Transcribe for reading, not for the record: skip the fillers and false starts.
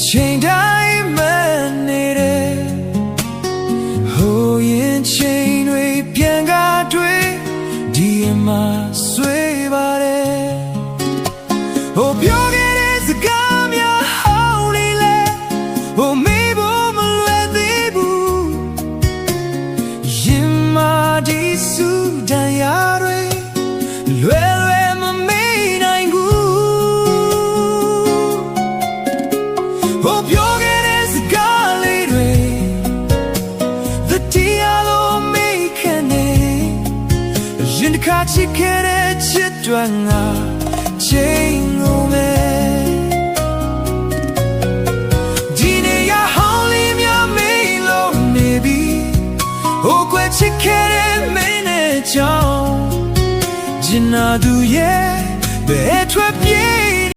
ချိန်တိုင်းမနေတယ်ဟိုရင်ချိန်တွေပြန်ကားတွေ့ဒီမှာဆွေးပါတယ်ဟိုပြောခဲ့တဲ့စကားများဟောင်းနေလေဟိုမေးဖို့မလွယ်သေးဘူးရင်မာဒီစုတန်ရာတွေလွယ်လွယ်မမေ့နိုင်ဘူးဟိုပြောခဲ့တဲ့စကားလေးတွေThe dialogue making it ရင်တစ်ခါချစ်ခဲ့တဲ့ချစ်တွင်ငါချိန်လို့မယ်ဒီနေ့ရဟောင်းလေးများမေးလို့နေပြီဟိုကွယ်ချစ်ခဲ့တဲ့မင်းနဲ့ကြောင့်ကျင်နာသူရဲ့ဘယ်ထွက်ပြေး